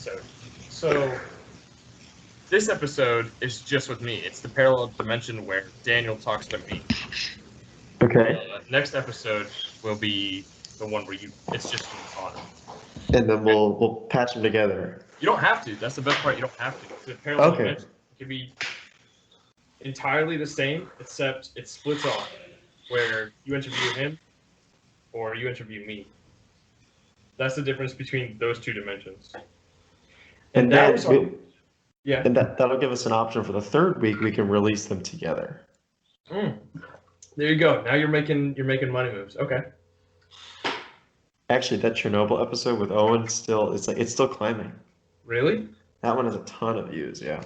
episode. So this episode is just with me. It's the parallel dimension where Daniel talks to me. Okay. Next episode will be the one where it's just you and Connor. And then we'll patch them together. You don't have to. That's the best part. You don't have to. The parallel dimension can be entirely the same, except it splits off, where you interview him or you interview me. That's the difference between those two dimensions. And that'll give us an option for the third week. We can release them together. There you go. Now you're making money moves. Okay. Actually, that Chernobyl episode with Owen it's still climbing. Really? That one has a ton of views. Yeah.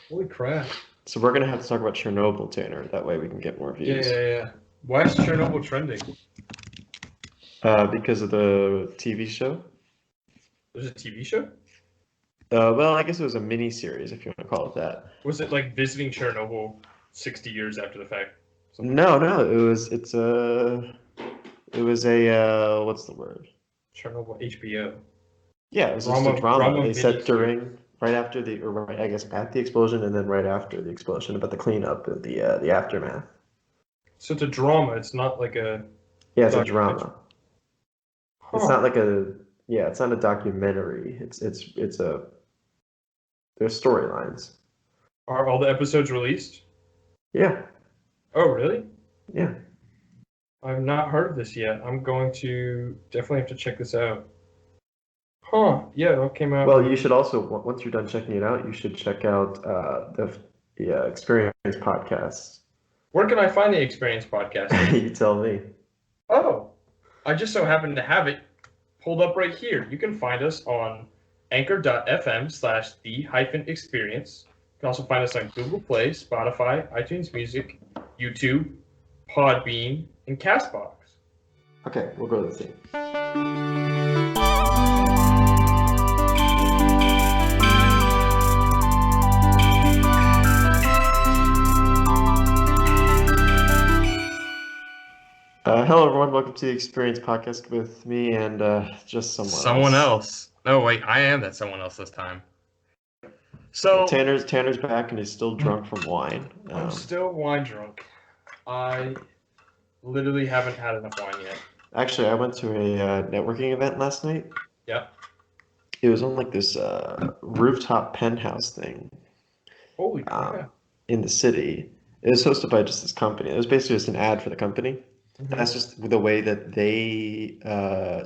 Holy crap. So we're gonna have to talk about Chernobyl, Tanner. That way we can get more views. Yeah. Why is Chernobyl trending? Because of the TV show. There's a TV show? Well, I guess it was a mini series, if you want to call it that. Was it like visiting Chernobyl 60 years after the fact? No. It was a what's the word? Chernobyl HBO. Yeah, it was just a drama. They said right after at the explosion, and then right after the explosion, about the cleanup and the aftermath. So it's a drama. It's not like a. Yeah, it's a drama. Huh. It's not like it's not a documentary. There's storylines. Are all the episodes released? Yeah. Oh, really? Yeah. I've not heard of this yet. I'm going to definitely have to check this out. Huh. Yeah, it came out. Well, you should also, once you're done checking it out, you should check out the Experience podcast. Where can I find the Experience podcast? You tell me. Oh, I just so happen to have it pulled up right here. You can find us on anchor.fm/the-experience. You can also find us on Google Play, Spotify, iTunes Music, YouTube, Podbean, and CastBox. Okay, we'll go to the theme. Hello, everyone. Welcome to the Experience podcast with me and just someone else. No, wait, I am that someone else this time. So Tanner's back and he's still drunk from wine. I'm still wine drunk. I literally haven't had enough wine yet. Actually, I went to a networking event last night. Yeah. It was on like this rooftop penthouse thing. Holy crap. In the city. It was hosted by just this company. It was basically just an ad for the company. Mm-hmm. That's just the way that they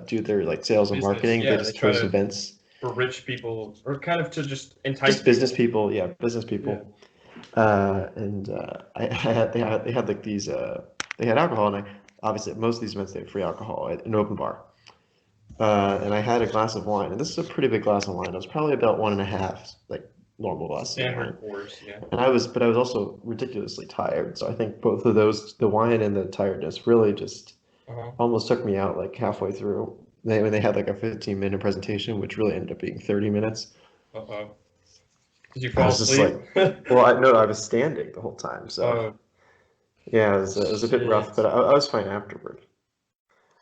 do their like sales and marketing. Yeah, they just host events for rich people, or kind of to just entice business people. Yeah, business people. Yeah. They had like these. They had alcohol, and obviously at most of these events they had free alcohol at an open bar. And I had a glass of wine, and this is a pretty big glass of wine. It was probably about 1.5, like normal glass. Standard pours, yeah. And I was also ridiculously tired. So I think both of those, the wine and the tiredness, really just almost took me out like halfway through. When they had like a 15-minute presentation, which really ended up being 30 minutes. Did you fall asleep? I was standing the whole time. So yeah, it was a bit rough, but I was fine afterward.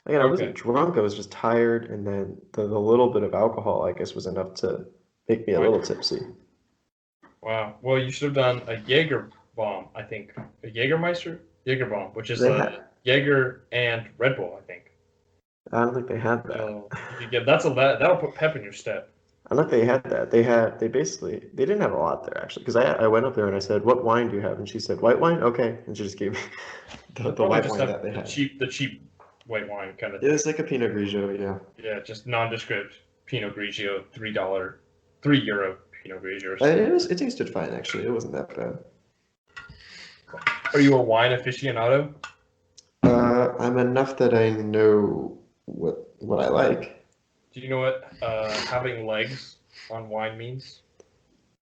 Again, I wasn't drunk. I was just tired, and then the little bit of alcohol, I guess, was enough to make me a little tipsy. Wow. Well, you should have done a Jaeger bomb, I think. A Jägermeister? Jaeger bomb, which is Jaeger and Red Bull, I think. I don't think they had that. That'll put pep in your step. I don't think they had that. They didn't have a lot there, actually, because I went up there and I said, "What wine do you have?" And she said, "White wine." Okay, and she just gave me the white wine that they had. The cheap white wine kind of thing. It was like a Pinot Grigio, yeah. Yeah, just nondescript Pinot Grigio, €3 Pinot Grigio. It tasted fine, actually. It wasn't that bad. Are you a wine aficionado? I'm enough that I know what I like. Do you know what having legs on wine means?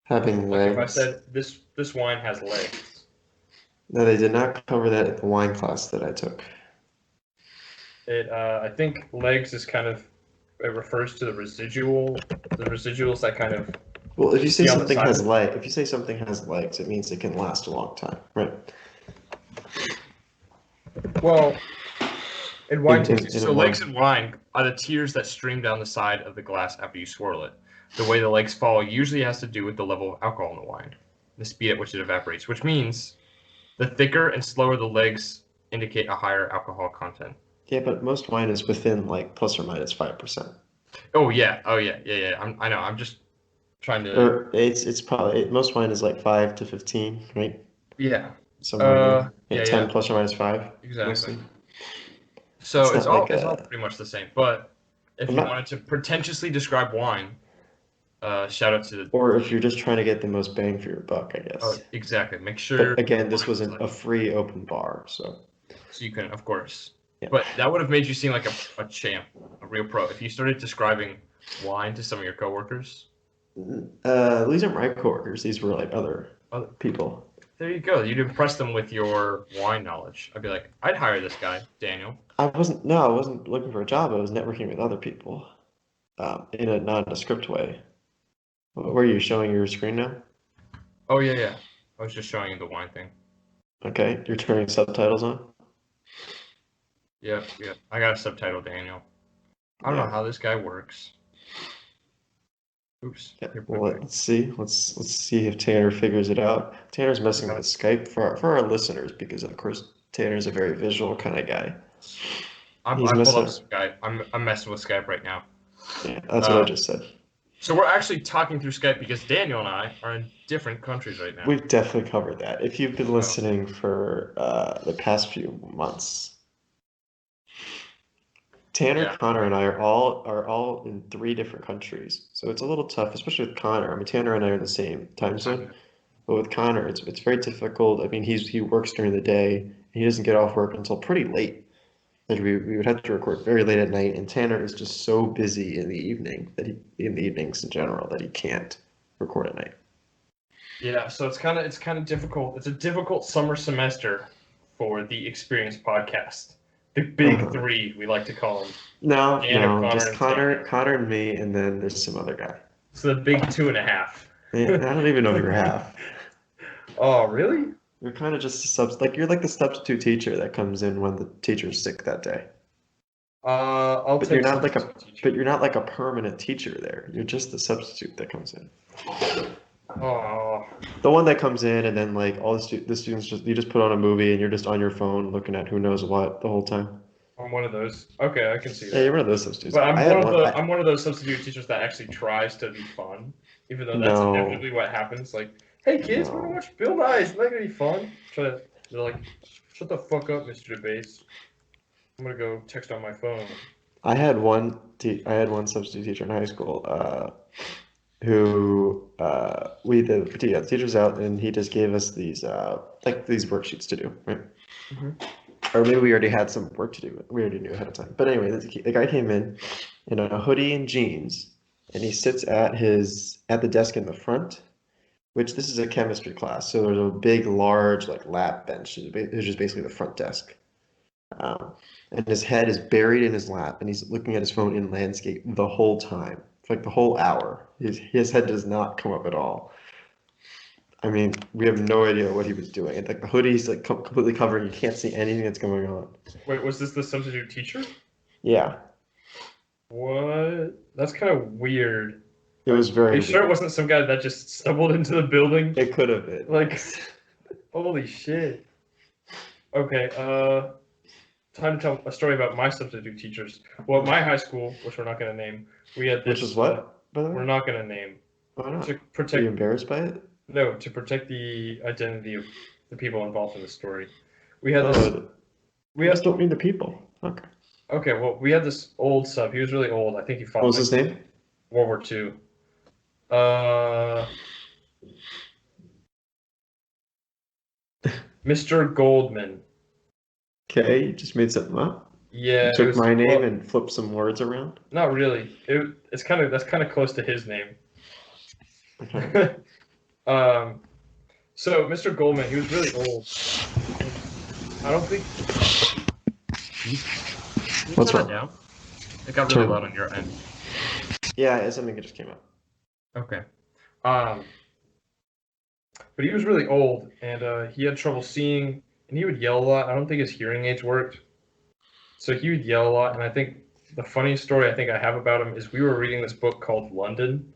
Having legs? If I said this wine has legs. No, they did not cover that at the wine class that I took. I think legs is kind of, it refers to the residuals that kind of. Well, if you say something has legs, it means it can last a long time, right? Well, And wine in, tasting. in So a wine. legs in wine are the tears that stream down the side of the glass after you swirl it. The way the legs fall usually has to do with the level of alcohol in the wine, the speed at which it evaporates, which means the thicker and slower the legs indicate a higher alcohol content. Yeah, but most wine is within like plus or minus 5%. Oh yeah, yeah. I know. I'm just trying to. Or it's probably most wine is like 5 to 15, right? Yeah. Somewhere in there. Yeah, Yeah, 10 yeah. plus or minus 5, Exactly. mostly. So It's it's not all like it's all a. pretty much the same. But if I'm you not. wanted to pretentiously describe wine, shout out to the. Or if you're just trying to get the most bang for your buck, I Oh, guess. exactly. Make sure But again, this wine is wasn't like a free open bar, so so you can, of course. yeah. But that would have made you seem like a champ, a real pro. If you started describing wine to some of your coworkers. These aren't my coworkers. These were like other Oh, people. there you go. You'd impress them with your wine knowledge. I'd be like, I'd hire this guy, Daniel. I wasn't looking for a job. I was networking with other people, in a nondescript way. Were you showing your screen now? Oh yeah. I was just showing you the wine thing. Okay, you're turning subtitles on? Yep. I got a subtitle, Daniel. I don't know Yeah. how this guy works. Oops. Yeah, Here, well, let's see. Let's see if Tanner figures it out. Tanner's messing with his Skype for our listeners because of course Tanner's a very visual kind of guy. I He's pulled messing. up Skype. I'm messing with Skype right now. Yeah, that's what I just said. So we're actually talking through Skype because Daniel and I are in different countries right now. We've definitely covered that. If you've been listening for the past few months, Tanner, Yeah. Connor, and I are all in 3 different countries. So it's a little tough, especially with Connor. I mean, Tanner and I are in the same time zone, but with Connor, it's very difficult. I mean, he works during the day, and he doesn't get off work until pretty late. Like we would have to record very late at night, and Tanner is just so busy in the evenings in general that he can't record at night. Yeah, so it's kind of difficult. It's a difficult summer semester for the Experience podcast. The big three, we like to call them. No, just and Tanner. Connor and me, and then there's some other guy. So the big 2.5. Yeah, I don't even know if you're half. Oh, really? You're kind of just you're like the substitute teacher that comes in when the teacher's sick that day. I'll But take you're not like a substitute teacher. but you're not like a permanent teacher there. You're just the substitute that comes in. Oh, The one that comes in and then like all the students you just put on a movie and you're just on your phone looking at who knows what the whole time. I'm one of those. Okay, I can see Yeah, that. you're one of those substitutes. But I had one. I'm one of those substitute teachers that actually tries to be fun, even though that's No. inevitably what happens. Like, hey kids, we're gonna watch Bill Nye. Isn't that gonna be fun? They're like, shut the fuck up, Mr. DeBase. I'm gonna go text on my phone. I had one substitute teacher in high school, who the teacher's out and he just gave us these like these worksheets to do, right? Or maybe we already had some work to do, but we already knew ahead of time. But anyway, the guy came in a hoodie and jeans, and he sits at the desk in the front, which this is a chemistry class, so there's a big, large like lab bench. It's just basically the front desk. And his head is buried in his lap, and he's looking at his phone in landscape the whole time, for like the whole hour. His head does not come up at all. I mean, we have no idea what he was doing. And like the hoodie's like completely covering. You can't see anything that's going on. Wait, was this the substitute teacher? Yeah, What? That's kind of weird. it was Are very you sure it weird. wasn't some guy that just stumbled into the building? It could have been. Like, holy shit. Okay, time to tell a story about my substitute teachers. Well, at my high school, which we're not going to name, we had this. Which is what, by the way? We're not going to name. Why not? To Are you protect. embarrassed by it? No, to protect the identity of the people involved in the story. We had this. Oh, We I had. just don't mean the people. Okay. Okay, well, we had this old sub. He was really old. I think he fought What was in his name? World War II. Mr. Goldman. Okay, you just made something up. Yeah. You it took was- my name well, and flipped some words around. Not really. That's kind of close to his name. Okay. So Mr. Goldman, he was really old. I don't think. Can you What's turn wrong? it down? It got really Turn- loud on your end. Yeah, it's something that just came up. Okay. But he was really old, and he had trouble seeing, and he would yell a lot. I don't think his hearing aids worked. So he would yell a lot, and I think the funniest story I think I have about him is we were reading this book called London.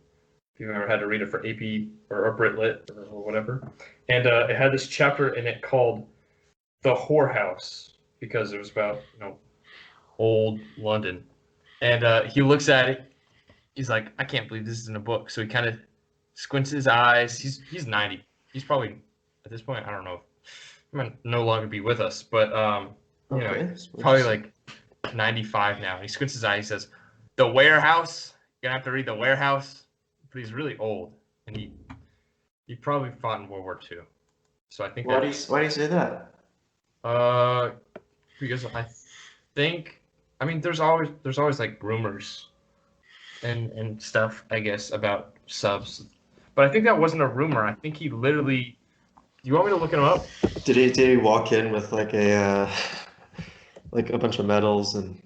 If you've ever had to read it for AP or Brit Lit or whatever, and it had this chapter in it called "The Whorehouse" because it was about old London, and he looks at it. He's like, I can't believe this is in a book. So he kind of squints his eyes. He's 90. He's probably at this point, I don't know, he might no longer be with us, but he's probably like 95 now. He squints his eye. He says, "The warehouse. You're gonna have to read The Warehouse." But he's really old, and he probably fought in World War II. So I think why do you say that? Because I think there's always like rumors and stuff, I guess, about subs. But I think that wasn't a rumor. I think he literally. Do you want me to look him up? Did he walk in with like a bunch of medals and?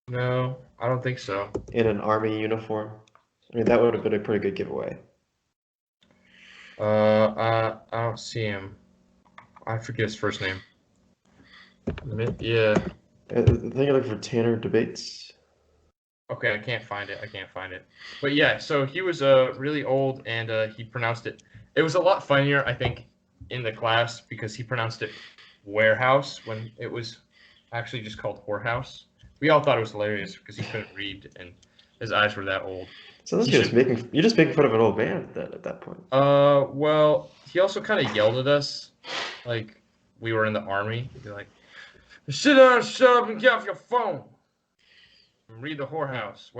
No, I don't think so. In an army uniform? I mean, that would have been a pretty good giveaway. I don't see him. I forget his first name. Yeah. I think you're looking for Tanner Debates. Okay, I can't find it. But yeah, so he was really old, and he pronounced it. It was a lot funnier, I think, in the class because he pronounced it warehouse when it was actually just called whorehouse. We all thought it was hilarious because he couldn't read and his eyes were that old. So you're just making fun of an old man at that point. Well, he also kind of yelled at us, like we were in the army. He'd be like, "Sit down, shut up, and get off your phone. And read The Warehouse."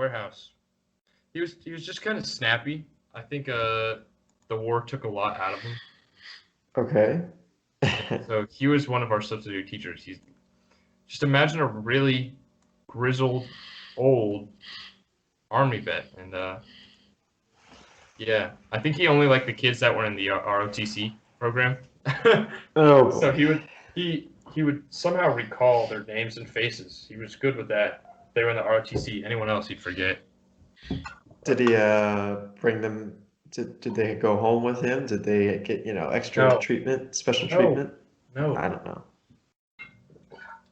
He was just kind of snappy. I think the war took a lot out of him. Okay. So he was one of our substitute teachers. He's just imagine a really grizzled, old army vet, and yeah, I think he only liked the kids that were in the ROTC program. Oh. So he would somehow recall their names and faces. He was good with that. They were in the ROTC. Anyone else, he'd forget. Did he bring them? Did they go home with him? Did they get extra treatment, special treatment? No. I don't know.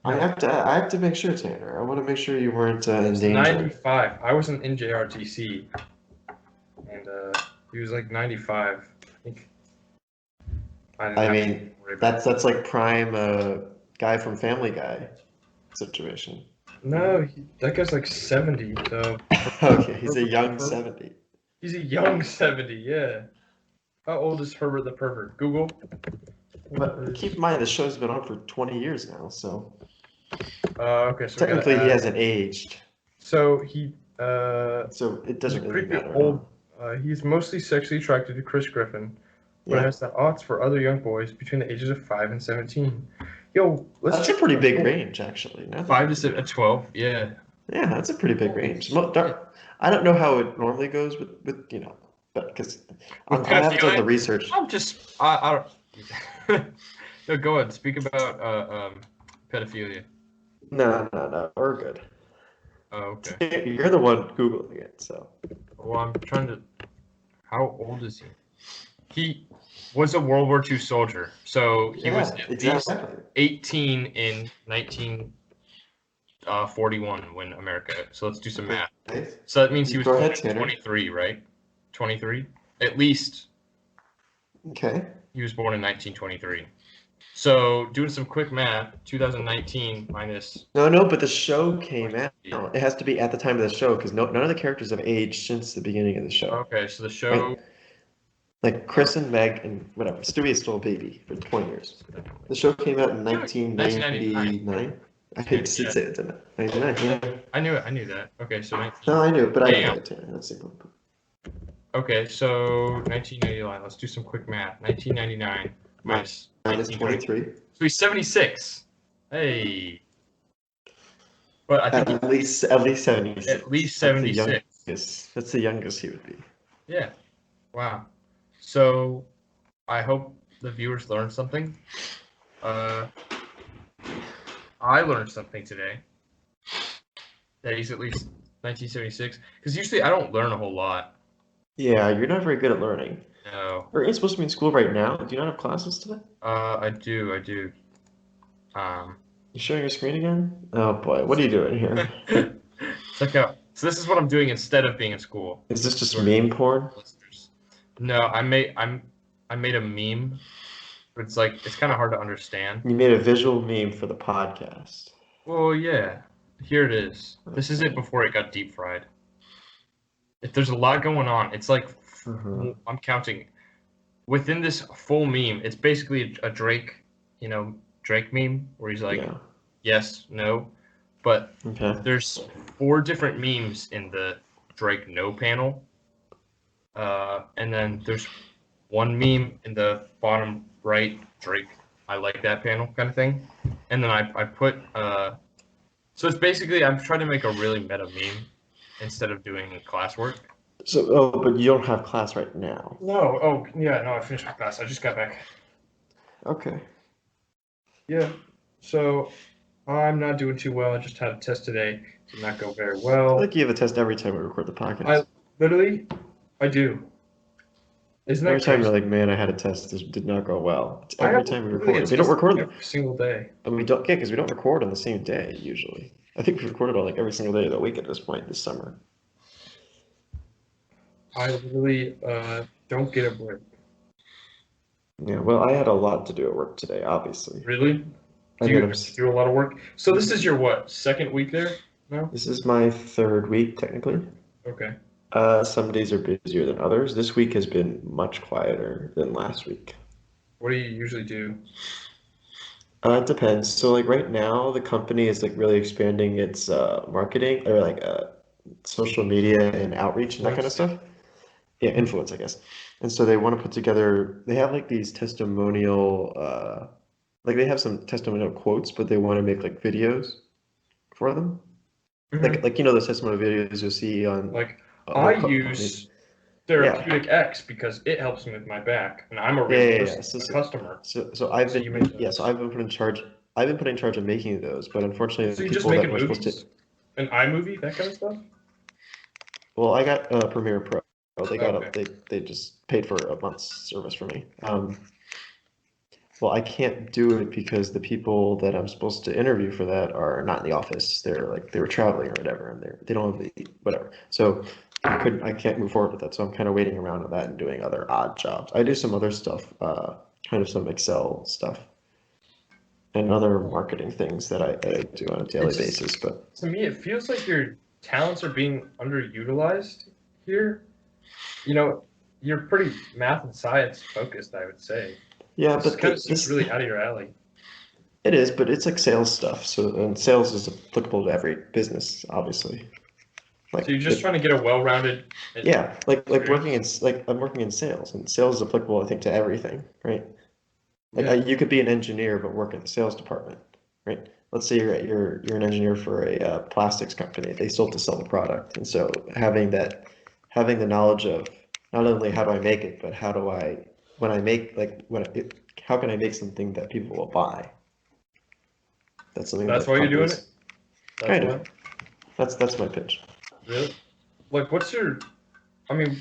I have to make sure, Tanner. I want to make sure you weren't in danger. 95. I wasn't in JRTC, and he was like 95. I think. I mean, that's like prime guy from Family Guy situation. No, that guy's like 70. So. Okay, he's a young 70. He's a young 70. Yeah. How old is Herbert the Pervert? Google. But keep in mind, the show's been on for 20 years now, so. Okay. So technically, he hasn't aged. So he. So it doesn't really matter. Old. He's mostly sexually attracted to Chris Griffin, but has the odds for other young boys between the ages of 5 and 17. Yo, that's a pretty big range, actually. 5 to 12. Yeah. Yeah, that's a pretty big range. I don't know how it normally goes with but because I have done the research. I'm just I don't. No, go ahead. Speak about pedophilia. No, we're good. Oh, okay. You're the one Googling it, so. Well, I'm trying to. How old is he? He was a World War II soldier, so he was at least 18 in 1941 when America. So let's do some math. So that means he was 23, right? 23, at least. Okay. He was born in 1923. So doing some quick math, 2019 minus. No, but the show came out. It has to be at the time of the show because none of the characters have aged since the beginning of the show. Okay, so the show. Right? Like Chris and Meg and whatever. Stewie is still a baby for 20 years. The show came out in 1999. I did say it, didn't I? 99, yeah. I knew it. I knew that. Okay, so. No, I knew it, but I didn't know it. That's it. Okay, so 1999. Let's do some quick math. 1999 minus 23. So he's 76. Hey. But I think at least 76. At least 76. That's the youngest he would be. Yeah. Wow. So I hope the viewers learned something. I learned something today. That he's at least 1976. Because usually I don't learn a whole lot. Yeah, you're not very good at learning. No. Are you supposed to be in school right now? Do you not have classes today? I do. You showing your screen again? Oh boy, what are you doing here? Check out. So this is what I'm doing instead of being in school. Is this just For meme porn? listeners. No, I made a meme, but it's kind of hard to understand. You made a visual meme for the podcast. Well, yeah. Here it is. This is it Okay. before it got deep fried. There's a lot going on. It's like Uh-huh. I'm counting within this full meme. It's basically a Drake, Drake meme where he's like, Yeah. yes, no, but Okay. there's 4 different memes in the Drake no panel, and then there's one meme in the bottom right, Drake I like that panel kind of thing, and then I put so it's basically I'm trying to make a really meta meme instead of doing classwork. So, oh, but you don't have class right now. No, oh yeah, no, I finished my class. I just got back. Okay. Yeah, so I'm not doing too well. I just had a test today. Did not go very well. I think you have a test every time we record the podcast. I do. Isn't that Every time crazy? you're like, man, I had a test. This did not go well. It's I every have time we literally a record. We don't test record, every single day. and we don't, yeah, because we don't record on the same day usually. I think we recorded on like every single day of the week at this point this summer. I literally don't get a break. Yeah, well, I had a lot to do at work today, obviously. Really? I Do you mean, do a lot of work? So this is your what? Second week there? No? this is my third week technically. Okay. Some days are busier than others. This week has been much quieter than last week. What do you usually do? It depends. So like right now, the company is like really expanding its marketing or like social media and outreach and that kind of stuff. Yeah, influence, I guess. And so they want to put together, they have like these testimonial, like they have some testimonial quotes, but they want to make like videos for them. Mhm. Like you know, those testimonial videos you'll see on Like other I companies. use Therapeutic X because it helps me with my back, and I'm a Yeah, real yeah, person, yeah. So, a so, customer. so I've So you been, make yeah, those. so I've been put in charge. I've been put in charge of making those, but unfortunately, So the you just people that making were supposed to, movies? An iMovie, that kind of stuff? well, I got Premiere Pro. They got Okay. they just paid for a month's service for me. Well, I can't do it because the people that I'm supposed to interview for that are not in the office. They were traveling or whatever, and they don't have the whatever. So I can't move forward with that. So I'm kind of waiting around on that and doing other odd jobs. I do some other stuff, kind of some Excel stuff and other marketing things that I do on a daily It just basis. But to me it feels like your talents are being underutilized here. You know, you're pretty math and science focused, I would say. yeah, This but kind of seems this really out of your alley. it is, but it's like sales stuff. So and sales is applicable to every business, obviously. Like So you're just trying to get a well-rounded yeah, like working in experience. like I'm working in sales, and sales is applicable, I think, to everything, right? Like Yeah. you could be an engineer but work in the sales department, right? Let's say you're an engineer for a plastics company. They still have to sell the product, and so having the knowledge of not only how do I make it, but how do I when I make like how can I make something that people will buy? That's something That's that why you're doing it? companies That's kind why? of. That's my pitch. Really? Like what's your I mean,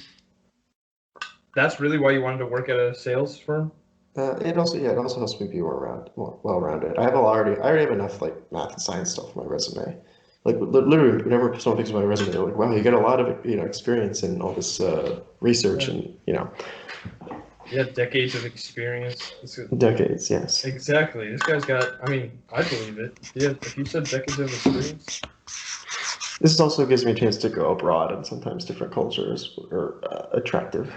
that's really why you wanted to work at a sales firm? It also yeah, it also helps me be more well-rounded. I already have enough like math and science stuff on my resume. Like literally, whenever someone thinks of my resume, they're like, "Wow, you got a lot of experience in all this research Yeah. and Yeah, decades of experience. decades." Yes, Exactly. This guy's got I mean, I believe it. Yeah, if you said decades of experience. this also gives me a chance to go abroad, and sometimes different cultures are attractive.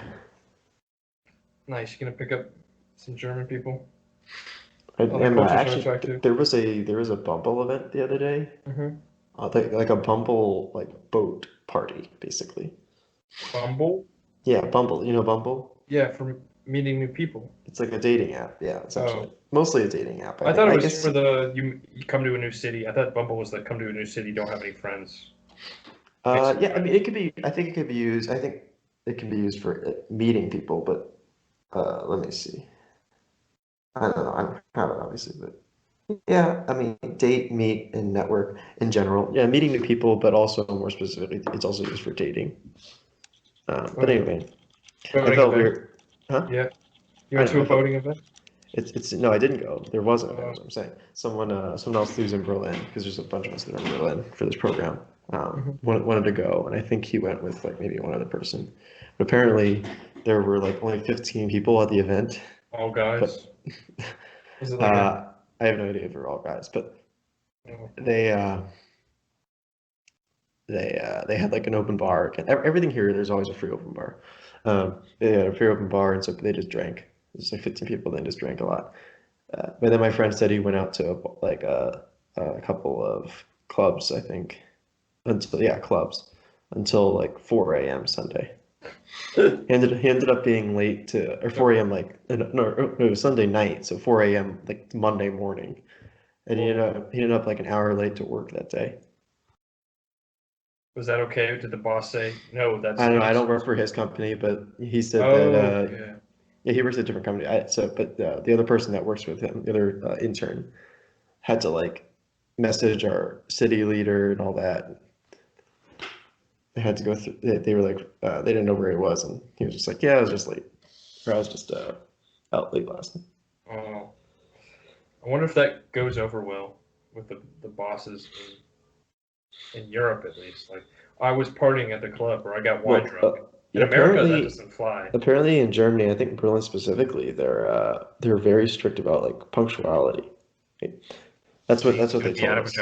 Nice. You're gonna pick up some German people. I Other am cultures are actually attractive. there was a Bumble event the other day, Mm-hmm. like a Bumble like boat party basically. Bumble? Yeah, Bumble. You know Bumble? Yeah, for meeting new people. It's like a dating app, yeah, essentially. Oh. Mostly a dating app. I thought it I was guess for the you come to a new city. I thought Bumble was like come to a new city, don't have any friends. Make some yeah, I friends. mean it could be I think it could be used I think it can be used for meeting people, but let me see. I don't know. I don't have it obviously, but yeah, I mean date, meet, and network in general. Yeah, meeting new people, but also more specifically, it's also used for dating. But Okay. anyway, I Voting felt event. weird. Huh? Yeah. You I went know, to a voting event? It's no, I didn't go. There was an event. That's what I'm saying. Someone else who's in Berlin, because there's a bunch of us that are in Berlin for this program. Wanted to go, and I think he went with like maybe one other person. But apparently, there were like only 15 people at the event. All guys. But Is it like I have no idea if they're all guys, but oh, they had like an open bar. Everything here, there's always a free open bar. They had a free open bar, and so they just drank. There's like 15 people, they just drank a lot. But then my friend said he went out to like a couple of clubs, I think, clubs until like 4 a.m. Sunday. He ended up being late or 4 a.m. like no, it was Sunday night, so 4 a.m. like Monday morning, and he ended up like an hour late to work that day. was that okay? Did the boss say no? That's I don't know. I don't work for his company, but he said okay. yeah, he works at a different company. But the other person that works with him, the other intern, had to like message our city leader and all that. They had to go through. They were like, they didn't know where he was, and he was just like, "Yeah, I was just late, or I was just out late last night." Oh, I wonder if that goes over well with the bosses in Europe at least. Like I was partying at the club, or I got wine drunk. In America, that doesn't fly. Apparently, in Germany, I think Berlin specifically, they're very strict about like punctuality. That's what they told us.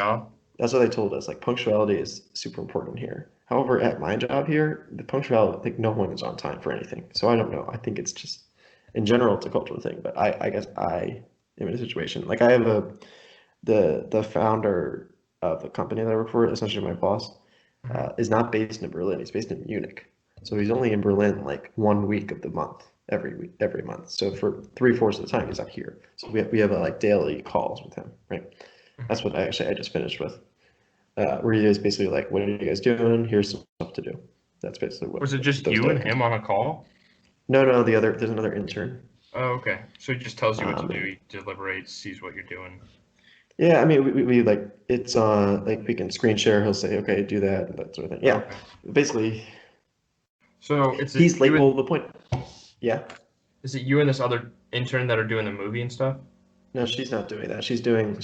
That's what they told us. Like punctuality is super important here. However, at my job here, the punctuality, like no one is on time for anything. So I don't know. I think it's just, in general, it's a cultural thing. But I guess I am in a situation like I have the founder of the company that I work for, essentially my boss, is not based in Berlin. He's based in Munich. So he's only in Berlin like 1 week of the month, every month. So for 3/4 of the time, he's up here. So we have like daily calls with him, right? That's what I just finished with. Where he is basically like, what are you guys doing? Here's some stuff to do. That's basically what. Was it just you and him on a call? No, there's another intern. Oh, okay. So he just tells you what to do. He deliberates, sees what you're doing. Yeah, I mean, we like it's like we can screen share. He'll say, okay, do that, that sort of thing. Yeah, okay. Basically. So he's late. Well, the point. Yeah. Is it you and this other intern that are doing the movie and stuff? No, she's not doing that. She's doing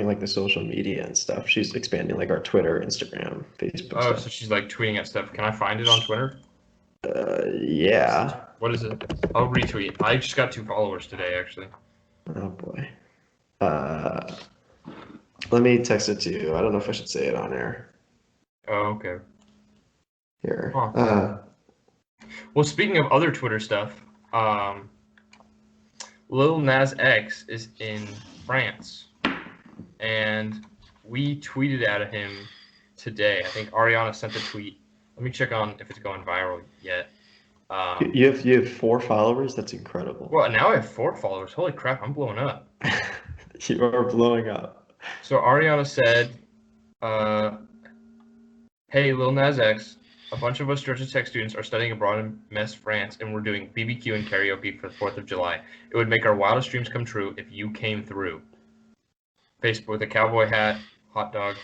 like the social media and stuff. She's expanding like our Twitter, Instagram, Facebook stuff. So she's like tweeting at stuff. Can I find it on Twitter? Yeah. What is it? I'll retweet. I just got 2 followers today, actually. Oh boy. Let me text it to you. I don't know if I should say it on air. Oh, okay. Here. Well, speaking of other Twitter stuff, Lil Nas X is in France, and we tweeted at him today. I think Ariana sent a tweet. Let me check on if it's going viral yet. You have 4 followers? That's incredible. Well, now I have 4 followers. Holy crap, I'm blowing up. You are blowing up. So Ariana said, hey, Lil Nas X, a bunch of us Georgia Tech students are studying abroad in Metz, France, and we're doing BBQ and karaoke for the 4th of July. It would make our wildest dreams come true if you came through. Facebook with a cowboy hat, hot dog,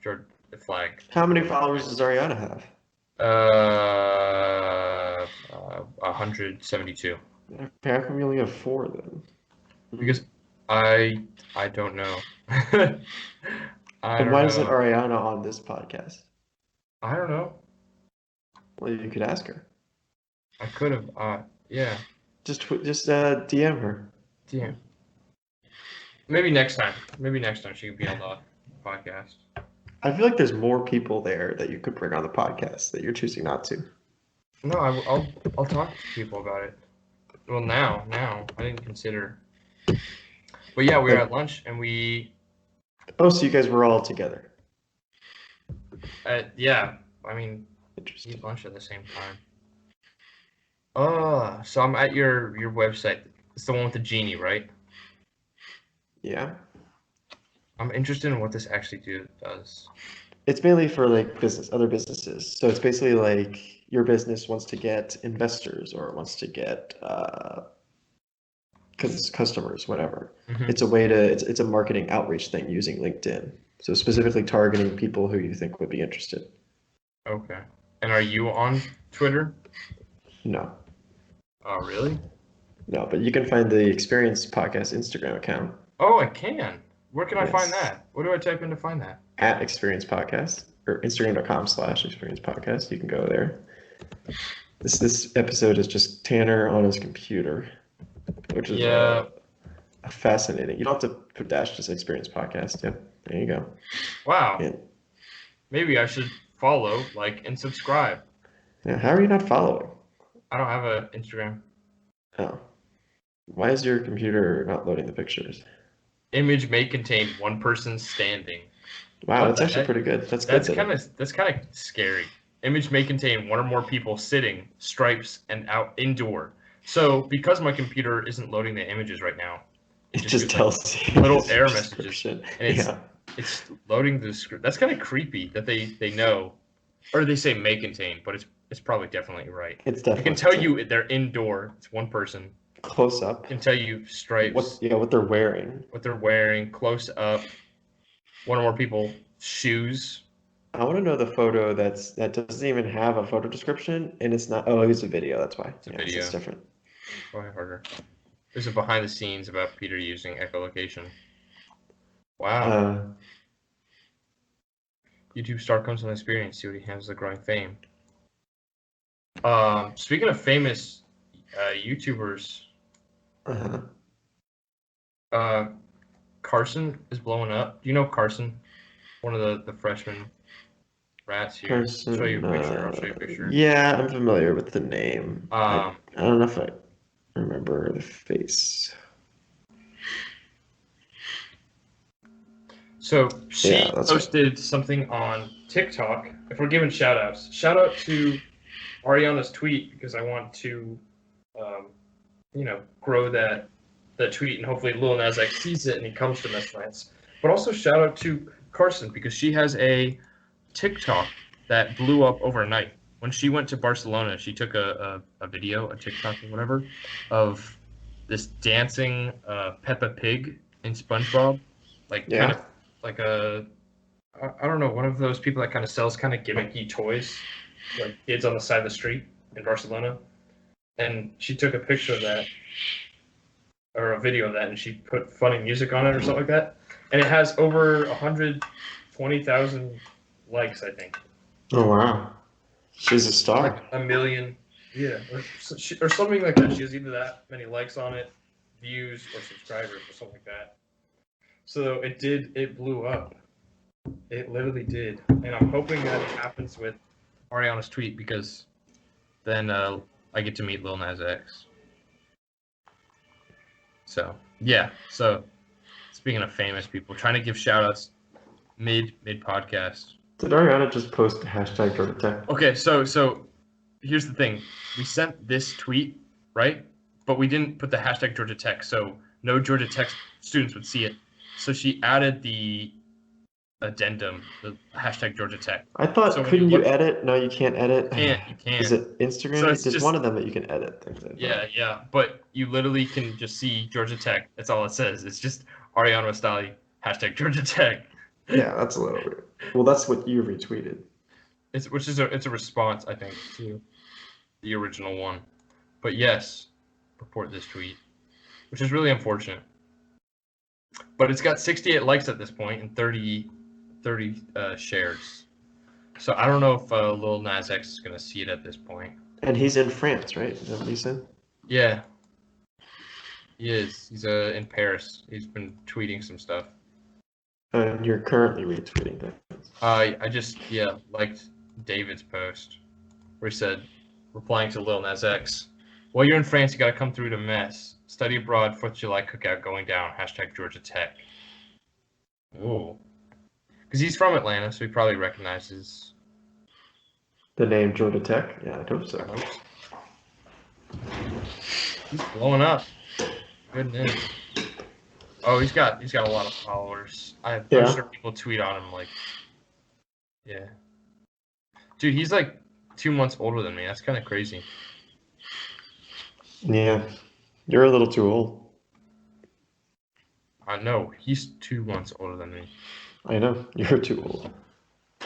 Georgia flag. How many followers does Ariana have? 172. How come you only have 4 then? Because I don't know. And why isn't Ariana on this podcast? I don't know. Well, you could ask her. I could have. Yeah. Just DM her. DM. Maybe next time. She could be on the podcast. I feel like there's more people there that you could bring on the podcast that you're choosing not to. No, I'll talk to people about it. Well, now I didn't consider. But yeah, we were at lunch and we. Oh, so you guys were all together. Yeah, I mean, eat lunch at the same time. So I'm at your website. It's the one with the genie, right? Yeah. I'm interested in what this actually does. It's mainly for like other businesses. So it's basically like your business wants to get investors or wants to get customers, whatever. Mm-hmm. It's a way to it's a marketing outreach thing using LinkedIn. So specifically targeting people who you think would be interested. Okay. And are you on Twitter? No. Oh, really? No, but you can find the Experience Podcast Instagram account Oh, I can. Where can I find Yes. that? What do I type in to find that? at Experience Podcast or Instagram.com/Experience Podcast. You can go there. This episode is just Tanner on his computer, which is Yeah. fascinating. You don't have to put dash, just Experience Podcast. Yep, there you go. Wow. Yeah. Maybe I should follow, like, and subscribe. Now, how are you not following? I don't have an Instagram. Oh, why is your computer not loading the pictures? Image may contain one person standing. Wow, What that's the actually heck? pretty good. That's good. That's That kind of scary. Image may contain one or more people sitting, stripes, and out indoor. So because my computer isn't loading the images right now, it just gives, tells you little this error messages, description. and Yeah. it's loading the script. That's kind of creepy that they know, or they say may contain, but it's probably definitely right. It's It definitely can tell you they're indoor. It's one person. close up. It can tell you stripes, What they're wearing. what they're wearing, close up, one or more people, shoes. I want to know the photo that doesn't even have a photo description, and it's not. Oh, it's a video. That's why. a Yeah, video. it's different. Probably harder. There's a behind the scenes about Peter using echolocation. Wow. YouTube star comes from experience. See what he has the growing fame. Speaking of famous YouTubers, Carson is blowing up. Do you know Carson? One of the freshman rats here. Carson, I'll show you a picture. Yeah, I'm familiar with the name. I don't know if I remember the face. So she posted something on TikTok. If we're giving shout outs, shout out to Ariana's tweet because I want to, grow that tweet and hopefully Lil Nas X sees it and he comes to Mesh Rants. But also shout out to Carson because she has a TikTok that blew up overnight. When she went to Barcelona, she took a video, a TikTok or whatever, of this dancing Peppa Pig in SpongeBob, kind of like I don't know, one of those people that kind of sells kind of gimmicky toys, like kids on the side of the street in Barcelona. And she took a picture of that, or a video of that, and she put funny music on it or something like that. And it has over 120,000 likes, I think. Oh, wow. She's a star. Like 1 million. Yeah. Or something like that. She has either that many likes on it, views, or subscribers, or something like that. So it blew up. It literally did. And I'm hoping that it happens with Ariana's tweet because then I get to meet Lil Nas X. So, yeah. So, speaking of famous people, trying to give shout outs mid podcast. Did Ariana just post hashtag Georgia Tech? Okay, so here's the thing. We sent this tweet, right? But we didn't put the hashtag Georgia Tech, so no Georgia Tech students would see it. So she added the addendum, the hashtag Georgia Tech. I thought, So couldn't you edit? No, you can't edit. You can't. Is it Instagram? So it's There's just- one of them that you can edit things. Yeah. But you literally can just see Georgia Tech. That's all it says. It's just Ariana Stali, hashtag Georgia Tech. Yeah, that's a little weird. Well, that's what you retweeted. It's a response, I think, to the original one. But yes, report this tweet, which is really unfortunate. But it's got 68 likes at this point and 30 shares. So I don't know if Lil Nas X is gonna see it at this point. And he's in France, right? Is that what you said? Yeah, he is. He's in Paris. He's been tweeting some stuff. And you're currently retweeting things. I just liked David's post where he said, replying to Lil Nas X, "While you're in France, you gotta come through to Mess. Study abroad, 4th of July cookout going down. Hashtag Georgia Tech." Ooh. Because he's from Atlanta, so he probably recognizes. The name Georgia Tech? Yeah, I hope so. He's blowing up. Goodness. Oh, he's got a lot of followers. I'm sure people tweet on him yeah. Dude, he's like 2 months older than me. That's kind of crazy. Yeah, you're a little too old. No, he's 2 months older than me. I know, you're too old.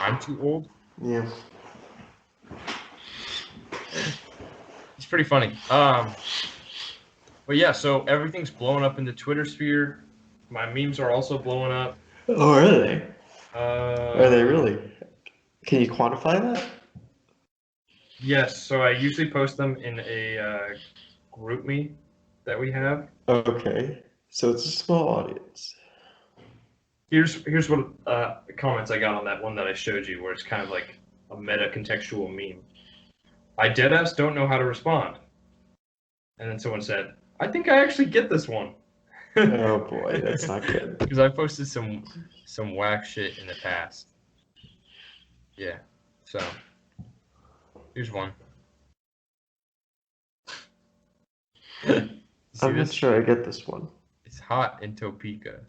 I'm too old? Yeah. It's pretty funny. But yeah, so everything's blowing up in the Twitter sphere. My memes are also blowing up. Oh, are they? Are they Uh, really? Can you quantify that? yes, so I usually post them in a group me that we have. Okay. So it's a small audience. Here's what comments I got on that one that I showed you, where it's kind of like a meta contextual meme. I deadass don't know how to respond, and then someone said, "I think I actually get this one." Oh boy, that's not good. Because I posted some whack shit in the past. Yeah, so here's one. See I'm not this? sure I get this one. It's hot in Topeka.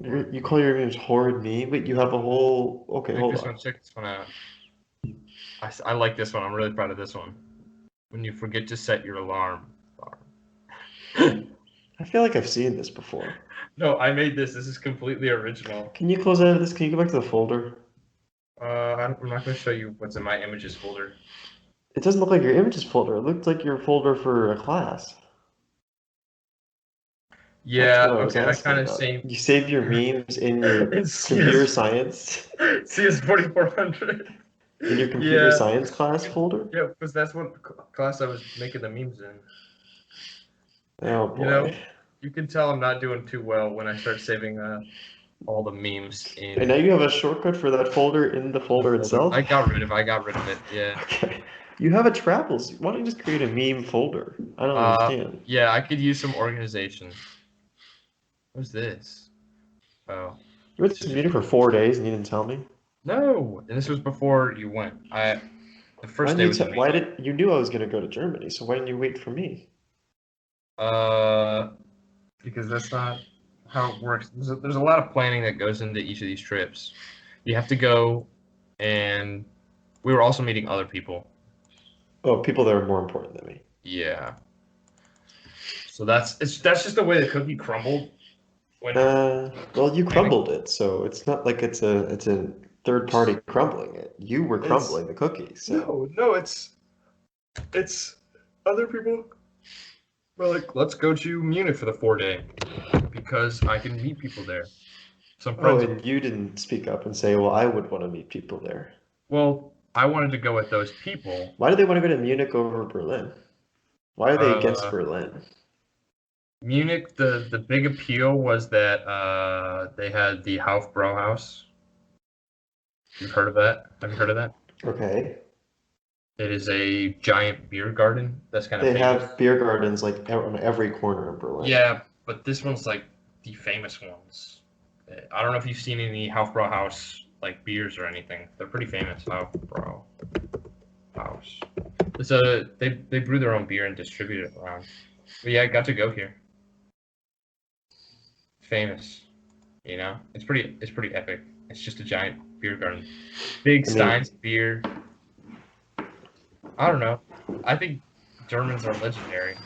You call your names horrid meme, but you have a whole. Okay, Check hold this on. one. Check this one out. I like this one. I'm really proud of this one. When you forget to set your alarm. I feel like I've seen this before. No, I made this. This is completely original. Can you close out of this? Can you go back to the folder? I'm not going to show you what's in my images folder. It doesn't look like your images folder. It looked like your folder for a class. That's Yeah, what I was okay, I asking kind of about. same. You save your memes in your In computer CS, science, CS 4400. in your computer Yeah, science class folder? yeah, because that's what class I was making the memes in. Oh You know, boy. you can tell I'm not doing too well when I start saving all the memes And now in you have a shortcut for that folder in the the folder folder. itself? I got rid of it. Yeah. Okay. You have a travels. Why don't you just create a meme folder? I don't understand. Yeah, I could use some organization. What's this? Oh, You were at this is this just meeting for 4 days and you didn't tell me? no. And this was before you went. The Why first didn't day you was tell, why amazing. did you knew I was gonna go to Germany, so why didn't you wait for me? Uh, because that's not how it works. There's a lot of planning that goes into each of these trips. You have to go, and we were also meeting other people. Oh, people that are more important than me. Yeah. So that's just the way the cookie crumbled when Well, you planning. crumbled it, so it's not like it's a third party crumbling it. You were It's crumbling the cookie, so no, it's other people. We're like, let's go to Munich for the 4 day because I can meet people there. Some oh, friends of and you didn't speak up and say, well, I would want to meet people there. well, I wanted to go with those people. Why do they want to go to Munich over Berlin? Why are they against Uh, Berlin? Munich, the big appeal was that they had the Hofbrauhaus. You've heard of that? Have you heard of that? Okay. It is a giant beer garden that's kind of They famous. have beer gardens like on every corner in Berlin. Yeah, but this one's like the famous ones. I don't know if you've seen any Hofbrauhaus like beers or anything. They're pretty famous. Hofbrauhaus. It's they brew their own beer and distribute it around. But yeah, I got to go here. Famous, you know. It's pretty epic. It's just a giant beer garden. Big I mean, Steins beer. I don't know. I think Germans are legendary.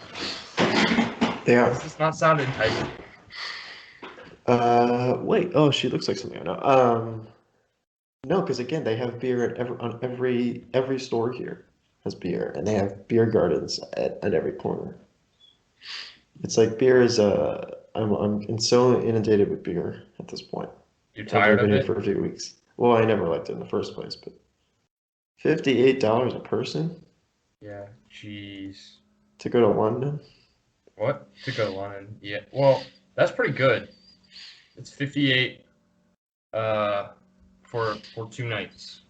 they are. Does this not sound enticing? Wait. Oh, she looks like something I know. No, because again, they have beer at every store here has beer, and they have beer gardens at every corner. It's like beer is I'm so inundated with beer at this point. You're I've only tired been of here it? for a few weeks. Well, I never liked it in the first place, but $58 a person Yeah. Jeez. to go to London. What? To go to London? Yeah. Well, that's pretty good. It's 58 uh for 2 nights.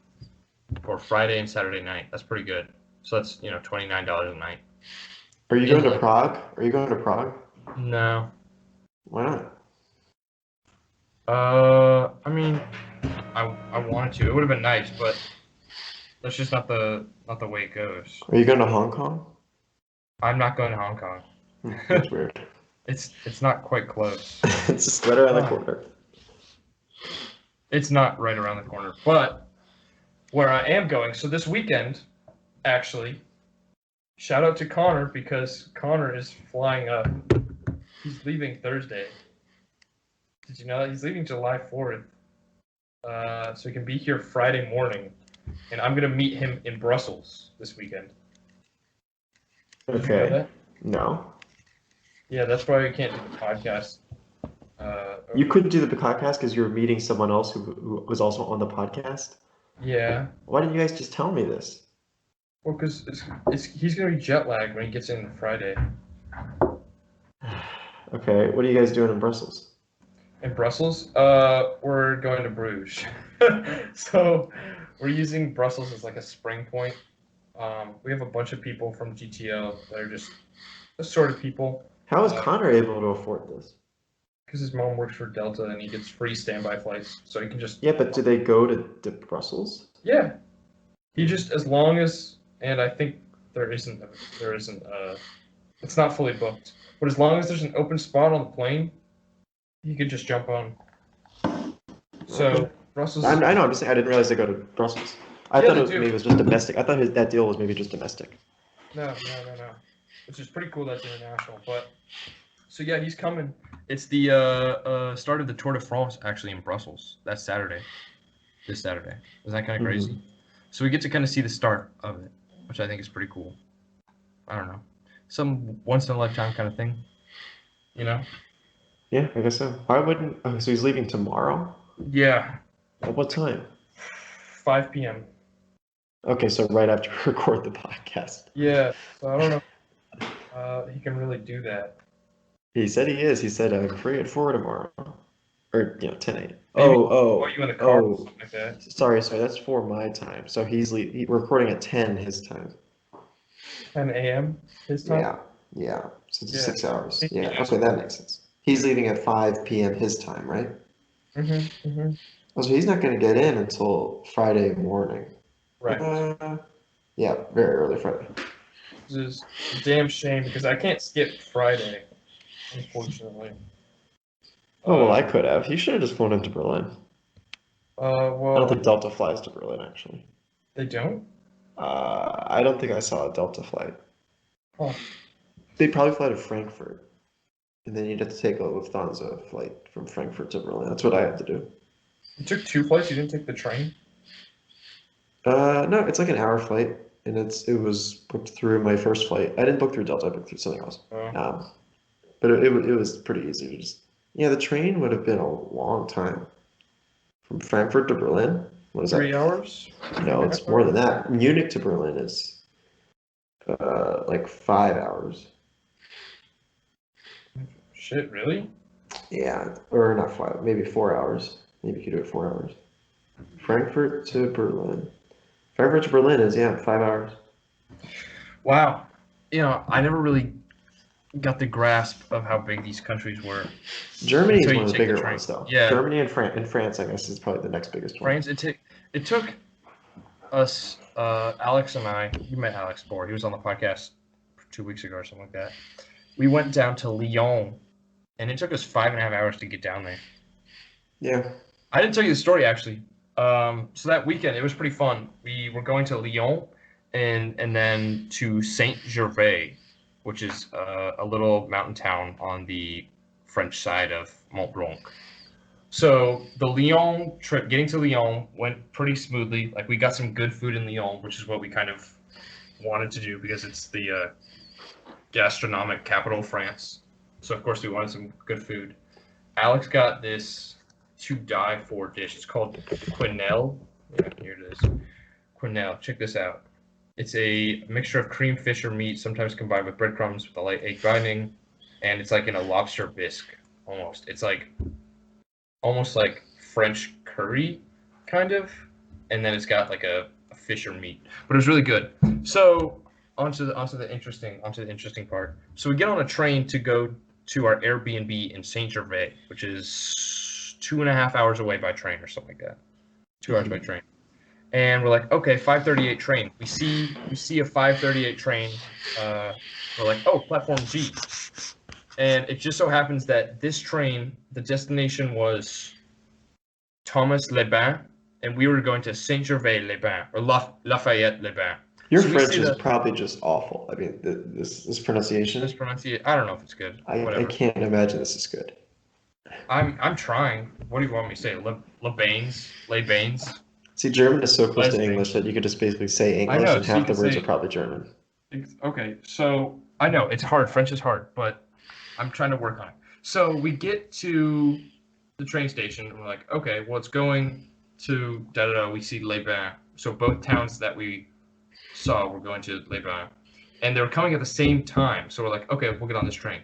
For Friday and Saturday night. That's pretty good. So that's, $29 a night. Are you In going to London. Prague? Are you going to Prague? No. Why not? I mean, I wanted to. It would have been nice, but that's just not the way it goes. Are you going to Hong Kong? I'm not going to Hong Kong. That's weird. It's not quite close. It's just right around the Ah. corner. It's not right around the corner. But where I am going, so this weekend, actually, shout out to Connor because Connor is flying up. He's leaving Thursday. Did you know that? He's leaving July 4th? So he can be here Friday morning. And I'm going to meet him in Brussels this weekend. Did you know Okay. that? No. Yeah, that's why we can't do the podcast. You couldn't do the podcast because you were meeting someone else who was also on the podcast? Yeah. Why didn't you guys just tell me this? Well, because he's gonna be jet lagged when he gets in Friday. Okay, what are you guys doing in Brussels? In Brussels, we're going to Bruges. So we're using Brussels as like a spring point. We have a bunch of people from GTO that are just the sort of people. How is Connor able to afford this? Because his mom works for Delta and he gets free standby flights, so he can just. Yeah, but do they go to Brussels? Yeah, he just as long as, and I think there isn't it's not fully booked, but as long as there's an open spot on the plane, he could just jump on. So Okay. Brussels. I know. I'm just saying. I didn't realize they go to Brussels. I Yeah, thought they it was, do. maybe it was just domestic. I thought that deal was maybe just domestic. No. Which is pretty cool. That's international, but so yeah, he's coming. It's the start of the Tour de France actually in Brussels. That's Saturday. This Saturday. Is that kind of crazy? So we get to kind of see the start of it, which I think is pretty cool. I don't know, some once in a lifetime kind of thing, you know? Yeah, I guess so. Why wouldn't? Oh, so he's leaving tomorrow? Yeah, At what time? 5 p.m. Okay, so right after we record the podcast. Yeah, so I don't know. He can really do that. He said he is. He said I'm free at 4 tomorrow, or 10 a.m. Maybe Oh, you in the car or oh. something like that. Sorry. That's 4 my time. So we're recording at 10 his time. 10 a.m. his time. Yeah. So it's Yeah. 6 hours. Yeah. Yeah. Okay, that makes sense. He's leaving at 5 p.m. his time, right? Mm-hmm. Oh, so he's not going to get in until Friday morning. Right. Yeah, very early Friday. This is a damn shame because I can't skip Friday, unfortunately. Oh, well, I could have. He should have just flown into Berlin. I don't Well, think Delta flies to Berlin, actually. they don't? I don't think I saw a Delta flight. Oh, They probably fly to Frankfurt, and then you'd have to take a Lufthansa flight from Frankfurt to Berlin. That's what I had to do. you took 2 flights? You didn't take the train? No, it's like an hour flight, and it was booked through my first flight. I didn't book through Delta, I booked through something else. Oh. But it was pretty easy. The train would have been a long time. From Frankfurt to Berlin? What is 3 that? hours? No, it's more than that. Munich to Berlin is like 5 hours. Shit, really? Yeah, or not 5, maybe 4 hours. Maybe you could do it 4 hours. Frankfurt to Berlin. Frankfurt to Berlin is 5 hours. Wow. I never really got the grasp of how big these countries were. Germany is Until one you of the take the bigger train. ones, though. Yeah. Germany and France, I guess, is probably the next biggest one. France, it took us, Alex and I, you met Alex before, he was on the podcast 2 weeks ago or something like that. We went down to Lyon, and it took us 5.5 hours to get down there. Yeah. I didn't tell you the story, actually. So that weekend, it was pretty fun. We were going to Lyon and then to Saint-Gervais, which is a little mountain town on the French side of Mont Blanc. So the Lyon trip, getting to Lyon, went pretty smoothly. Like, we got some good food in Lyon, which is what we kind of wanted to do because it's the gastronomic capital of France. So, of course, we wanted some good food. Alex got this to die for dish. It's called quenelle. Yeah, here it is. Quenelle. Check this out. It's a mixture of cream, fish, or meat, sometimes combined with breadcrumbs with a light egg binding, and it's like in a lobster bisque almost. It's like almost like French curry, kind of, and then it's got like a fish or meat. But it was really good. So onto the interesting part. So we get on a train to go to our Airbnb in Saint Gervais, which is 2.5 hours away by train or something like that. 2 hours by train. And we're like, okay, 538 train. We see a 538 train. We're like, oh, platform G. And it just so happens that this train, the destination was Thomas-les-Bains, and we were going to Saint-Gervais-les-Bains, or Lafayette-les-Bains. Your French is probably just awful. I mean, this pronunciation. This pronunciation, I don't know if it's good. I can't imagine this is good. I'm trying. What do you want me to say? Les Bains? See, German is so close to English that you could just basically say English and half the words are probably German. Okay, so I know it's hard. French is hard, but I'm trying to work on it. So we get to the train station, and we're like, okay, well, it's going to da da da. We see Les Bains. So both towns that we saw were going to Les Bains, and they were coming at the same time. So we're like, okay, we'll get on this train.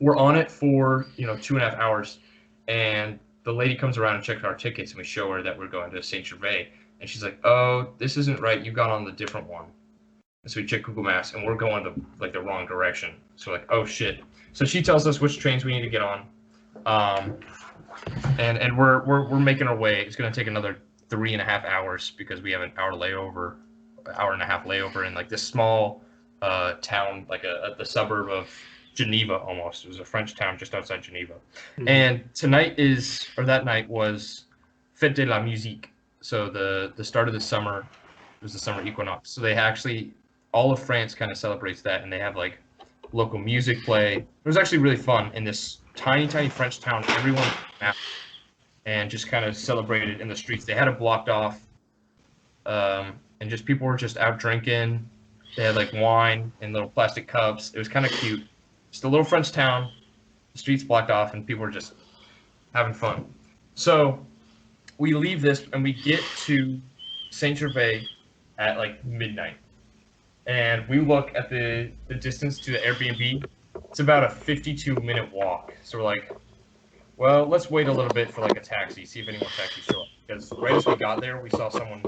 We're on it for 2.5 hours, and the lady comes around and checks our tickets, and we show her that we're going to Saint Gervais, and she's like, oh, this isn't right. You got on the different one. And so we check Google Maps, and we're going the wrong direction. So we're like, oh shit. So she tells us which trains we need to get on, and we're making our way. It's gonna take another 3.5 hours because we have an hour and a half layover in like this small town, like the suburb of Geneva almost. It was a French town just outside Geneva. Mm-hmm. And that night was Fête de la Musique. So the start of the summer was the summer equinox. So they actually, all of France kind of celebrates that, and they have like local music play. It was actually really fun in this tiny French town. Everyone came out and just kind of celebrated in the streets. They had it blocked off, and just people were just out drinking. They had like wine in little plastic cups. It was kind of cute. Just a little French town, the streets blocked off, and people were just having fun. So we leave this, and we get to Saint Gervais at like midnight. And we look at the distance to the Airbnb. It's about a 52-minute walk. So we're like, well, let's wait a little bit for like a taxi, see if any more taxis show up. Because right as we got there, we saw someone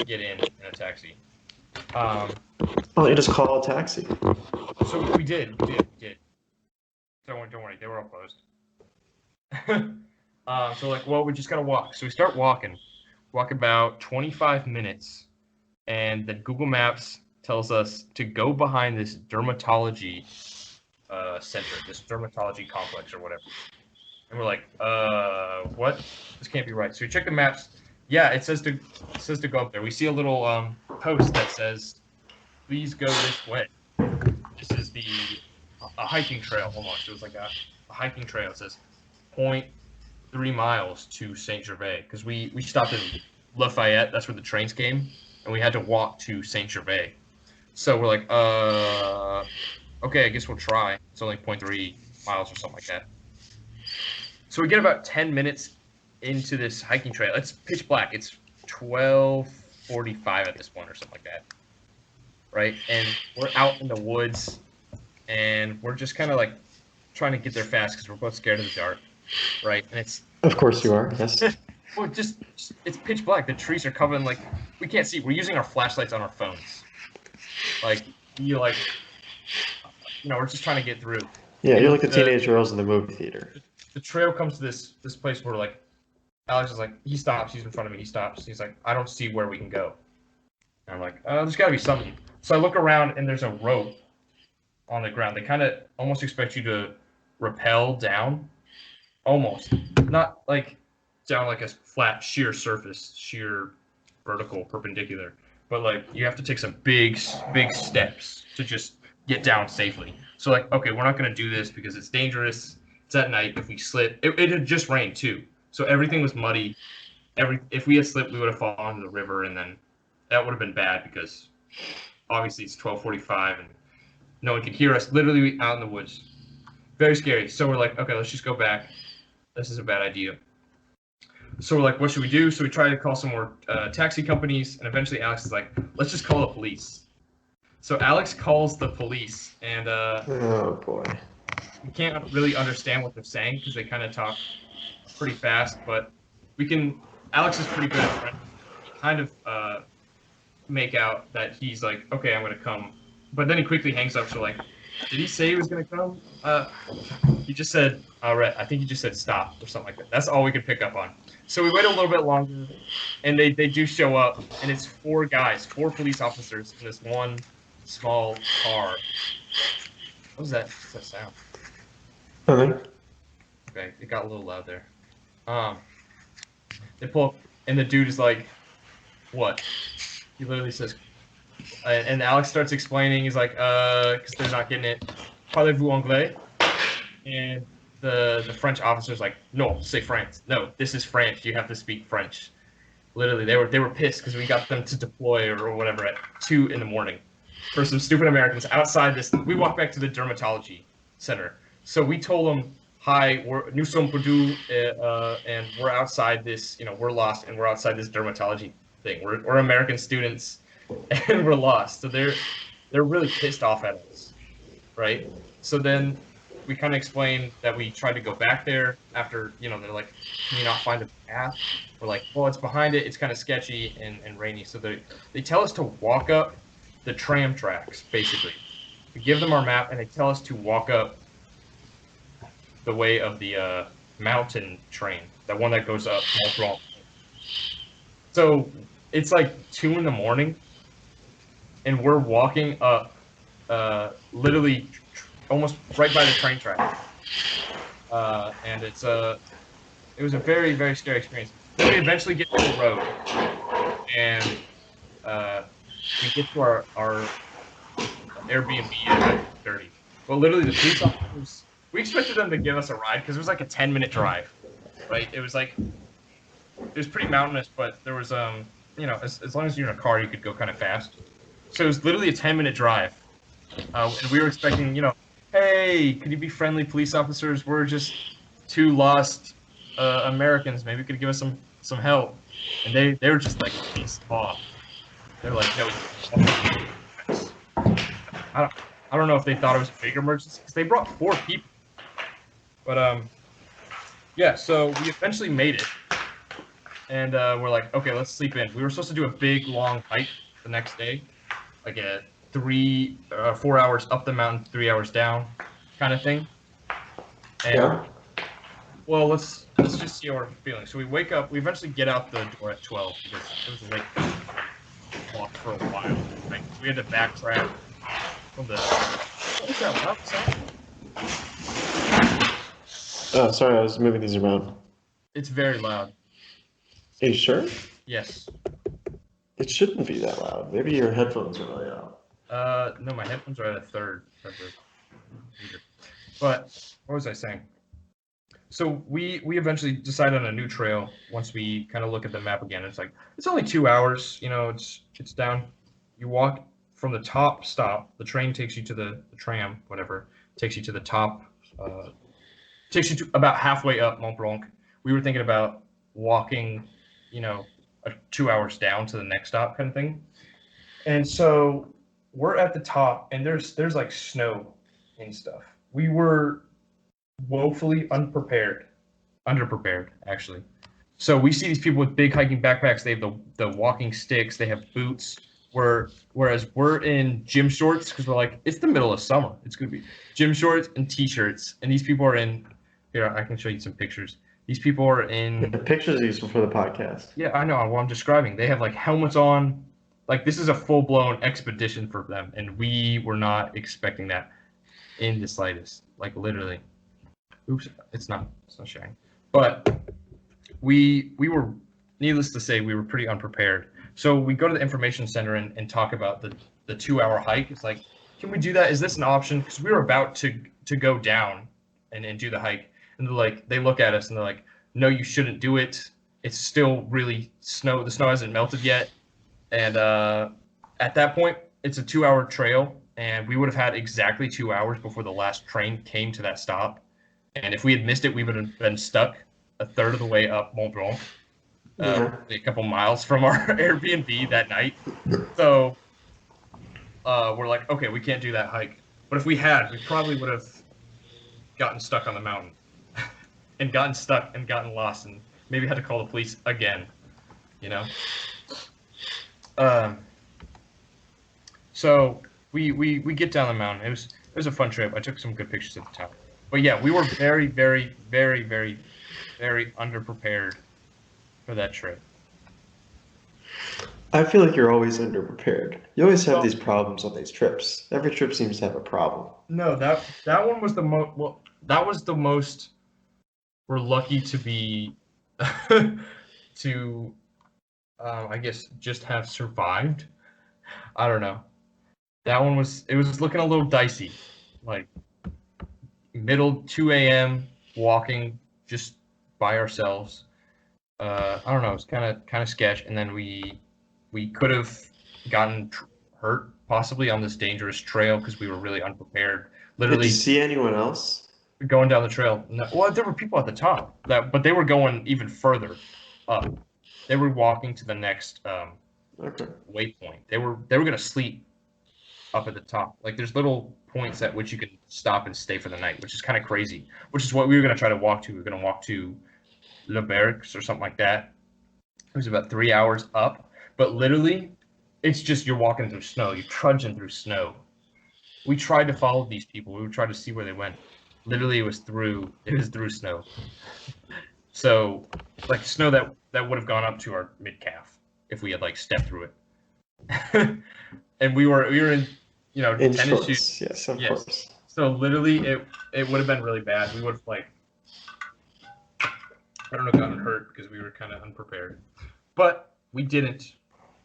get in a taxi. Oh, you just call a taxi. So we did. Don't worry, they were all closed. So like, well, we just gotta walk. So we start walk about 25 minutes, and then Google Maps tells us to go behind this dermatology center, this dermatology complex or whatever. And we're like, what? This can't be right. So we check the maps. Yeah, it says to go up there. We see a little post that says, please go this way. This is a hiking trail almost. It was like a hiking trail. It says 0.3 miles to Saint Gervais, because we stopped in Lafayette. That's where the trains came, and we had to walk to Saint Gervais. So we're like, okay, I guess we'll try. It's only 0.3 miles or something like that. So we get about 10 minutes into this hiking trail. It's pitch black. It's 12:45 at this point or something like that, right? And we're out in the woods, and we're just kind of like trying to get there fast because we're both scared of the dark, right? And it's of course you are, yes. Well, just it's pitch black. The trees are covered in, like, we can't see. We're using our flashlights on our phones. Like, we're just trying to get through. Yeah, you're like the teenage girls in the movie theater. The trail comes to this place where, like, Alex is like, he stops. He's in front of me. He stops. He's like, I don't see where we can go. And I'm like, there's got to be something. So I look around, and there's a rope on the ground. They kind of almost expect you to rappel down. Almost. Not like down like a flat, sheer surface, sheer vertical, perpendicular. But, like, you have to take some big steps to just get down safely. So, like, okay, we're not going to do this because it's dangerous. It's at night. If we slip, it had just rained too. So everything was muddy. If we had slipped, we would have fallen into the river, and then that would have been bad because obviously it's 12:45 and no one could hear us. Literally out in the woods, very scary. So we're like, okay, let's just go back. This is a bad idea. So we're like, what should we do? So we try to call some more taxi companies, and eventually Alex is like, let's just call the police. So Alex calls the police, and oh boy, we can't really understand what they're saying because they kind of talk pretty fast, but Alex is pretty good at French. He kind of make out that he's like, okay, I'm going to come. But then he quickly hangs up. So, like, did he say he was going to come? He just said, all right, I think he just said stop or something like that. That's all we could pick up on. So we wait a little bit longer, and they do show up, and it's 4 police officers in this one small car. What was that? What's that sound? Nothing. Okay, it got a little loud there. They pull up, and the dude is like, what? He literally says, and Alex starts explaining. He's like, because they're not getting it. Parlez-vous anglais? And the French officer's like, no, say French. No, this is French. You have to speak French. Literally, they were pissed because we got them to deploy or whatever at 2 in the morning. for some stupid Americans outside this. We walked back to the dermatology center. So we told them, "Hi, nous sommes perdus, and we're outside this. We're lost, and we're outside this dermatology thing. We're American students, and we're lost." So they're really pissed off at us, right? So then we kind of explained that we tried to go back there after, they're like, "Can you not find a path?" We're like, "Well, it's behind it. It's kind of sketchy and rainy." So they tell us to walk up the tram tracks, basically. We give them our map, and they tell us to walk up the way of the mountain train, the one that goes up Mont Blanc. So it's like 2 in.the morning, and we're walking up, literally almost right by the train track. And it was a very, very scary experience. We eventually get to the road, and we get to our Airbnb at 30. But literally, the police officers, we expected them to give us a ride because it was like a 10-minute drive, right? It was pretty mountainous, but there was as long as you're in a car, you could go kind of fast. So it was literally a 10-minute drive, and we were expecting, "Hey, could you be friendly police officers? We're just 2 lost Americans. Maybe you could give us some help." And they were just like pissed off. They're like, "No." I don't know if they thought it was a big emergency because they brought 4 people. But yeah. So we eventually made it, and we're like, "Okay, let's sleep in." We were supposed to do a big long hike the next day, like a 4 hours up the mountain, 3 hours down, kind of thing. And Yeah. well, let's just see how we're feeling. So we wake up. We eventually get out the door at 12 because it was like walk for a while. Like we had to backtrack from the. What was that loud sound? Oh, sorry, I was moving these around. It's very loud. Are you sure? Yes. It shouldn't be that loud. Maybe your headphones are really loud. No, my headphones are at a third. But what was I saying? So we eventually decided on a new trail once we kind of look at the map again. It's like it's only 2 hours. It's down. You walk from the top stop. The train takes you to the tram, whatever, takes you to the top. Takes you to about halfway up Mont Blanc. We were thinking about walking, 2 hours down to the next stop, kind of thing. And so we're at the top, and there's like snow and stuff. We were woefully underprepared actually. So we see these people with big hiking backpacks. They have the walking sticks. They have boots. Whereas we're in gym shorts because we're like, it's the middle of summer. It's gonna be gym shorts and t-shirts, and these people are in. Here, I can show you some pictures. These people are in. The pictures are useful for the podcast. Yeah, I know what I'm describing. They have like helmets on. Like this is a full-blown expedition for them, and we were not expecting that in the slightest. Like literally. Oops, it's not sharing. But we were, needless to say, we were pretty unprepared. So we go to the information center and talk about the 2-hour hike. It's like, can we do that? Is this an option? Because we were about to go down and do the hike. And they look at us and they're like, "No, you shouldn't do it. It's still really snow. The snow hasn't melted yet." And at that point, it's a 2-hour trail, and we would have had exactly 2 hours before the last train came to that stop. And if we had missed it, we would have been stuck a third of the way up Mont Blanc, a couple miles from our Airbnb that night. So we're like, okay, we can't do that hike. But if we had, we probably would have gotten stuck on the mountain and gotten stuck and gotten lost and maybe had to call the police again, So we get down the mountain. It was a fun trip. I took some good pictures at the top. But yeah, we were very, very, very, very, very underprepared for that trip. I feel like you're always underprepared. You always have these problems on these trips. Every trip seems to have a problem. No, that one was the most. Well, that was the most. We're lucky to be, to, I guess, just have survived. I don't know. That one was. It was looking a little dicey, like middle 2 a.m. walking just by ourselves. I don't know. It's kind of sketch. And then we could have gotten hurt, possibly on this dangerous trail because we were really unprepared. Did Literally you see anyone else? going down the trail. No, well, there were people at the top, but they were going even further up. They were walking to the next Okay. waypoint. They were going to sleep up at the top. Like there's little points at which you can stop and stay for the night, which is kind of crazy. Which is what we were going to try to walk to. We were going to walk to Le Bergs or something like that. It was about 3 hours up, but literally, it's just you're walking through snow. You're trudging through snow. We tried to follow these people. We would try to see where they went. Literally, it was through snow. So, like snow that would have gone up to our mid calf if we had like stepped through it. And we were in In tennis shorts, shoes. yes, of course. So literally, it would have been really bad. We would have I don't know, gotten hurt because we were kind of unprepared. But we didn't,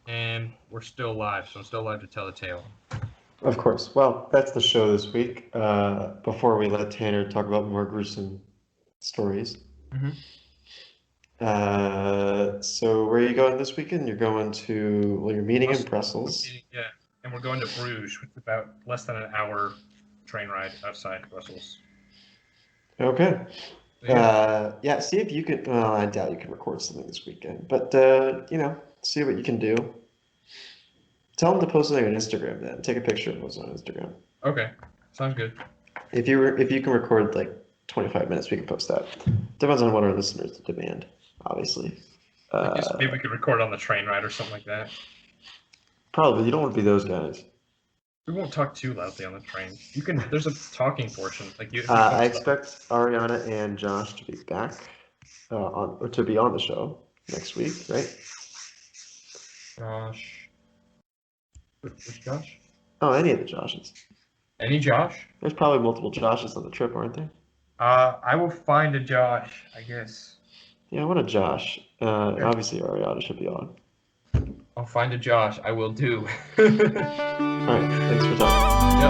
and we're still alive. So I'm still alive to tell the tale. Of course. Well, that's the show this week. Before we let Tanner talk about more gruesome stories. Mhm. So where are you going this weekend? You're going to, well, you're meeting in Brussels. Yeah, and we're going to Bruges, which is about less than an hour train ride outside Brussels. Okay. So, Yeah, see if you can, well, I doubt you can record something this weekend, but, see what you can do. Tell them to post something on Instagram then. Take a picture and post it on Instagram. okay, sounds good. If you can record like 25 minutes, we can post that. Depends on what our listeners demand, obviously. I guess maybe we could record on the train ride or something like that. Probably. You don't want to be those guys. We won't talk too loudly on the train. You can. There's a talking portion. Like you. I expect Ariana and Josh to be back to be on the show next week, right? Josh. Which Josh? Oh, any of the Joshes. Any Josh? There's probably multiple Joshes on the trip, aren't there? I will find a Josh, I guess. Yeah, what a Josh. Obviously, Ariana should be on. I'll find a Josh. I will do. All right, thanks for talking. Yep.